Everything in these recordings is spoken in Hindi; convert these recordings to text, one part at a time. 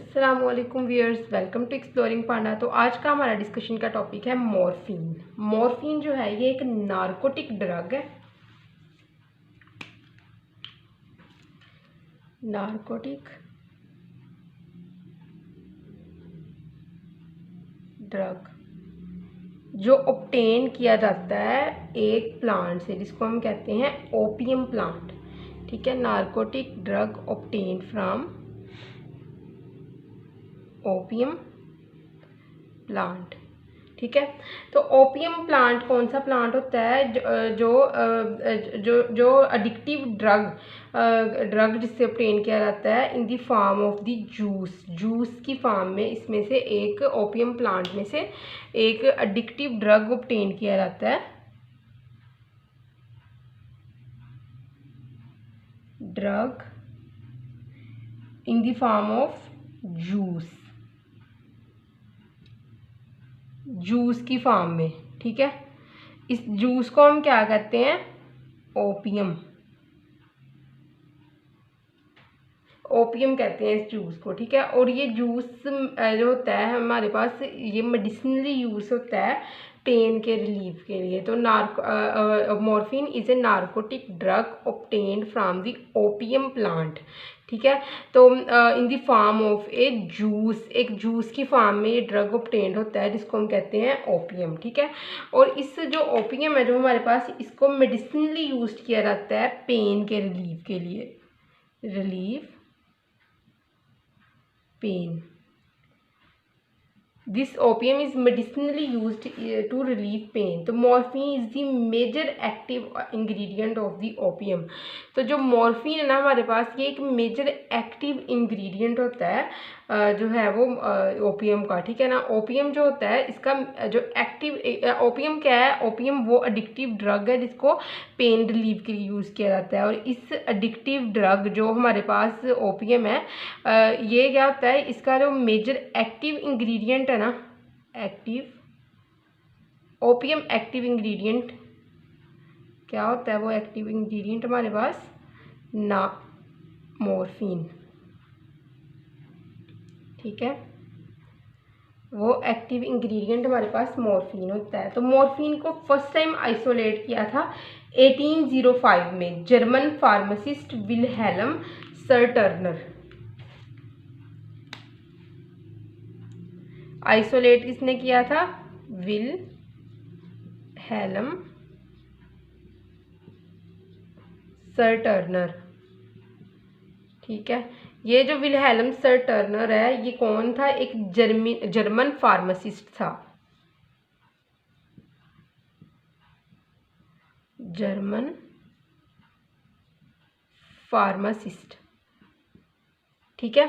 अस्सलाम वालेकुम व्यूअर्स, वेलकम टू एक्सप्लोरिंग पांडा। तो आज का हमारा डिस्कशन का टॉपिक है मॉर्फिन। मॉर्फिन जो है ये एक नारकोटिक ड्रग है। नारकोटिक ड्रग जो ऑब्टेन किया जाता है एक प्लांट से, जिसको हम कहते हैं ओपियम प्लांट। ठीक है, narcotic drug obtain from opium plant. ठीक है, तो ओपियम प्लांट कौन सा प्लांट होता है जो एडिक्टिव ड्रग जिससे ऑब्टेन किया जाता है in the form of the juice की फॉर्म में। इसमें से एक ओपियम प्लांट में से एक एडिक्टिव ड्रग ऑब्टेन किया जाता है, drug in the form of juice की फॉर्म में। ठीक है, इस जूस को हम क्या कहते हैं? ओपियम कहते हैं इस जूस को। ठीक है, और ये जूस जो होता है हमारे पास, ये मेडिसिनली यूज होता है पेन के रिलीफ के लिए। तो morphine is A narcotic drug obtained from the opium plant. ठीक है, तो इन द फॉर्म ऑफ एक जूस की फॉर्म में ये ड्रग ऑब्टेन्ड होता है, जिसको हम कहते हैं ओपियम। ठीक है, और इस जो ओपियम है जो हमारे पास, इसको मेडिसिनली यूज किया जाता है पेन के रिलीफ के लिए, relief pain. This opium is medicinally used to relieve pain. तो morphine is the major active ingredient of the opium. तो जो morphine है ना हमारे पास, ये एक मेजर एक्टिव इंग्रेडिएंट होता है जो है वो ओपियम का। ठीक है ना, ओपियम जो होता है इसका जो एक्टिव ओपियम क्या है? ओपियम वो एडिक्टिव ड्रग है जिसको पेन रिलीफ के लिए यूज़ किया जाता है। और इस एडिक्टिव ड्रग जो हमारे पास ओपियम है, ये क्या होता है? इसका जो मेजर एक्टिव इंग्रेडिएंट है ना, ओपियम एक्टिव इंग्रेडिएंट क्या होता है? वो एक्टिव इंग्रेडिएंट हमारे पास मॉर्फिन। ठीक है, वो एक्टिव इंग्रेडिएंट हमारे पास मॉर्फिन होता है। तो मॉर्फिन को फर्स्ट टाइम आइसोलेट किया था 1805 में जर्मन फार्मासिस्ट विल्हेल्म सर्टर्नर। आइसोलेट किसने किया था? विल्हेल्म सर्टर्नर। ठीक है, ये जो विल्हेल्म सर्टर्नर है ये कौन था? एक जर्मन फार्मासिस्ट था, जर्मन फार्मासिस्ट। ठीक है,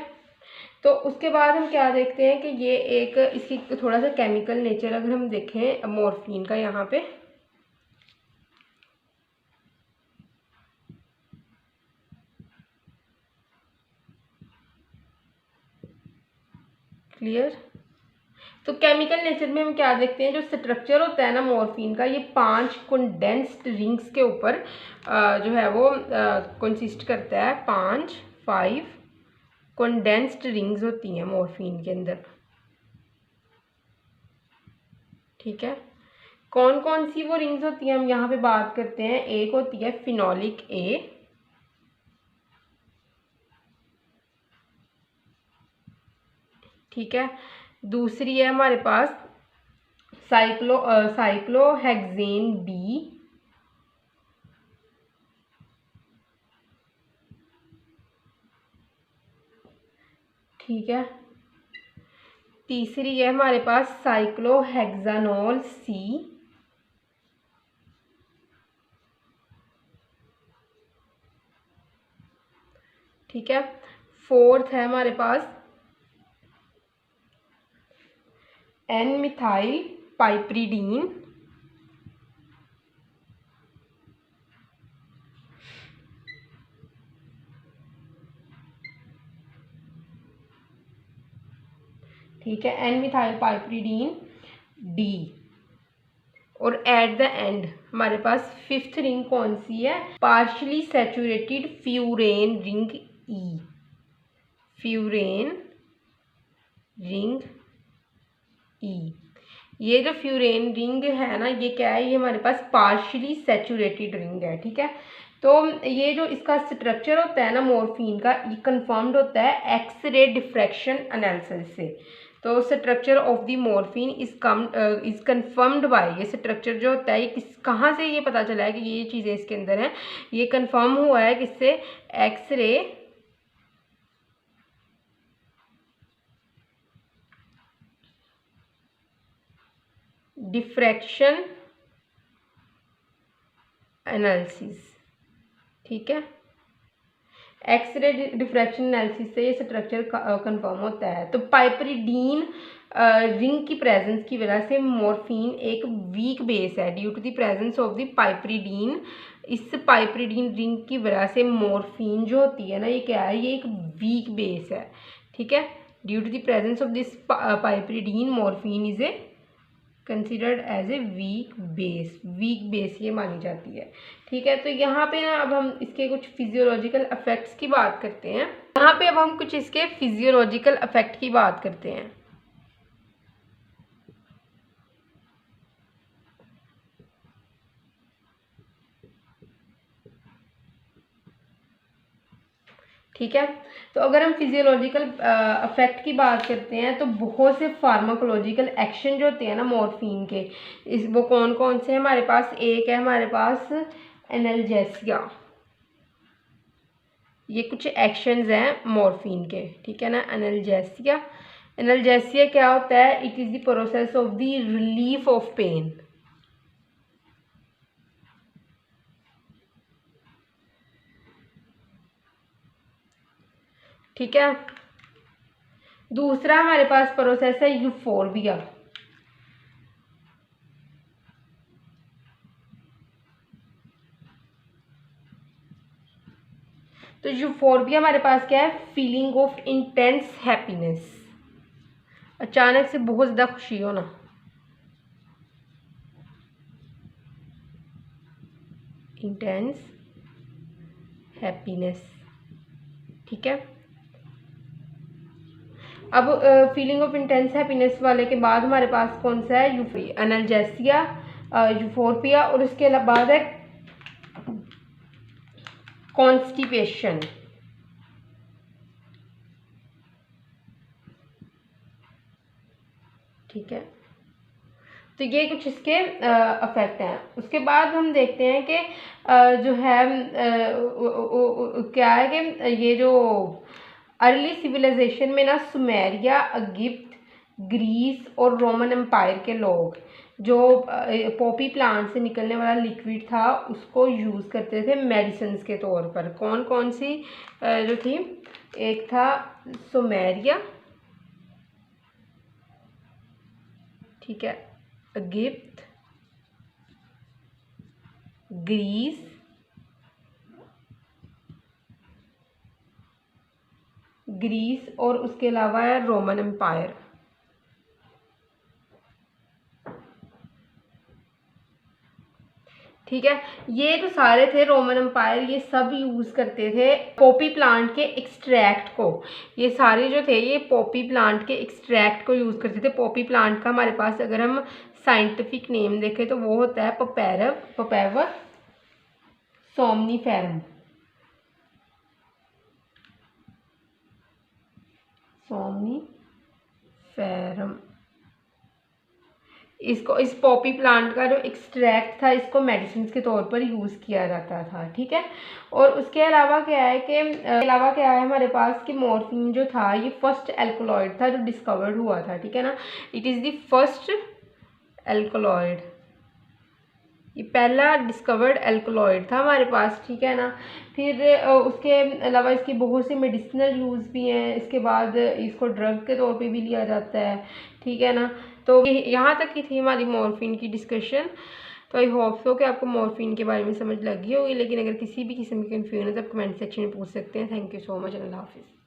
तो उसके बाद हम क्या देखते हैं कि ये एक इसकी थोड़ा सा केमिकल नेचर अगर हम देखें मॉर्फिन का, यहाँ पे क्लियर। तो केमिकल नेचर में हम क्या देखते हैं? जो स्ट्रक्चर होता है ना मॉर्फिन का, ये 5 कंडेंस्ड रिंग्स के ऊपर जो है वो कंसिस्ट करता है। 5 कंडेंस्ड रिंग्स होती हैं मॉर्फिन के अंदर। ठीक है, कौन कौन सी वो रिंग्स होती हैं हम यहाँ पे बात करते हैं। एक होती है फिनोलिक ए, ठीक है, दूसरी है हमारे पास साइक्लोहेक्सेन बी, ठीक है, तीसरी है हमारे पास साइक्लोहेक्सानोल सी, ठीक है, फोर्थ है हमारे पास एन मिथाइल पाइप्रिडीन, ठीक है, एन मिथाइल पाइप्रिडीन डी। और एट द एंड हमारे पास फिफ्थ रिंग कौन सी है? पार्शली सैचुरेटेड फ्यूरेन रिंग ई, फ्यूरेन रिंग ई। ये जो फ्यूरेन रिंग है ना, ये क्या है, ये हमारे पास पार्शियली सैचुरेटेड रिंग है, ठीक है। तो ये जो इसका स्ट्रक्चर होता है ना मॉर्फिन का, ये कंफर्म्ड होता है एक्सरे डिफ्रैक्शन एनालिसिस से। तो structure of the morphine is confirmed by, ये स्ट्रक्चर जो होता है ये कहाँ से ये पता चला है कि ये चीज़ें इसके अंदर हैं, ये कंफर्म हुआ है किससे, एक्सरे डिफ्रैक्शन एनालिसिस, ठीक है। एक्सरे डिफ्रैक्शन एनालिसिस से ये स्ट्रक्चर कंफर्म होता है। तो पाइपरिडीन रिंग की प्रेजेंस की वजह से मॉर्फिन एक वीक बेस है। Due to the presence of the piperidine, इस पाइपरिडीन रिंग की वजह से मॉर्फिन जो होती है ना, ये क्या है, ये एक वीक बेस है, ठीक है। Due to the presence of this piperidine, morphine is a considered as a weak base ये मानी जाती है, ठीक है। तो यहाँ पे ना अब हम इसके कुछ फिजियोलॉजिकल इफेक्ट्स की बात करते हैं। यहाँ पे अब हम कुछ इसके फिजियोलॉजिकल इफेक्ट की बात करते हैं। ठीक है, तो अगर हम फिजियोलॉजिकल इफेक्ट की बात करते हैं तो बहुत से फार्माकोलॉजिकल एक्शन जो होते हैं ना मॉर्फिन के, वो कौन कौन से हैं हमारे पास। एक है हमारे पास एनाल्जेसिया, ये कुछ एक्शंस हैं मॉर्फिन के, ठीक है ना। एनाल्जेसिया, एनाल्जेसिया क्या होता है, it is the process of the relief of pain, ठीक है। दूसरा हमारे पास प्रोसेस है यूफोर्बिया, तो यूफोर्बिया हमारे पास क्या है, फीलिंग ऑफ इंटेंस हैप्पीनेस, अचानक से बहुत ज़्यादा खुशी होना, इंटेंस हैप्पीनेस, ठीक है। अब फीलिंग ऑफ इंटेंस हैप्पीनेस वाले के बाद हमारे पास कौन सा है, एनाल्जेसिया, यूफोर्बिया, और उसके बाद है कॉन्स्टिपेशन, ठीक है। तो ये कुछ इसके इफेक्ट हैं। उसके बाद हम देखते हैं कि जो है क्या है कि ये जो अर्ली सिविलाइजेशन में ना सुमेरिया, इजिप्ट, ग्रीस और रोमन एम्पायर के लोग जो पॉपी प्लांट से निकलने वाला लिक्विड था उसको यूज़ करते थे मेडिसिन के तौर पर। कौन कौन सी जो थी, एक था सुमेरिया, ठीक है, इजिप्ट, ग्रीस, और उसके अलावा है रोमन एम्पायर, ठीक है। ये जो सारे थे रोमन एम्पायर, ये सब यूज़ करते थे पॉपी प्लांट के एक्सट्रैक्ट को। ये सारे जो थे ये पॉपी प्लांट के एक्सट्रैक्ट को यूज़ करते थे। पॉपी प्लांट का हमारे पास अगर हम साइंटिफिक नेम देखें तो वो होता है पपैवर सोमनीफेरम, इसको, इस पॉपी प्लांट का जो एक्सट्रैक्ट था इसको मेडिसिन के तौर पर यूज़ किया जाता था, ठीक है। और उसके अलावा क्या है कि हमारे पास कि मॉर्फिन जो था ये फर्स्ट एल्कोलॉइड था जो डिस्कवर्ड हुआ था, ठीक है ना। It is the first alkaloid, ये पहला डिस्कवर्ड एल्कोलॉइड था हमारे पास, ठीक है ना। फिर उसके अलावा इसकी बहुत से मेडिसिनल यूज़ भी हैं। इसके बाद इसको ड्रग के तौर पे भी लिया जाता है, ठीक है ना। तो यहाँ तक की थी हमारी मॉर्फिन की डिस्कशन। तो आई होप सो कि आपको मॉर्फिन के बारे में समझ लगी होगी, लेकिन अगर किसी भी किस्म की कन्फ्यूजन है तो आप कमेंट सेक्शन में पूछ सकते हैं। थैंक यू सो मच, अल्लाह हाफिज़।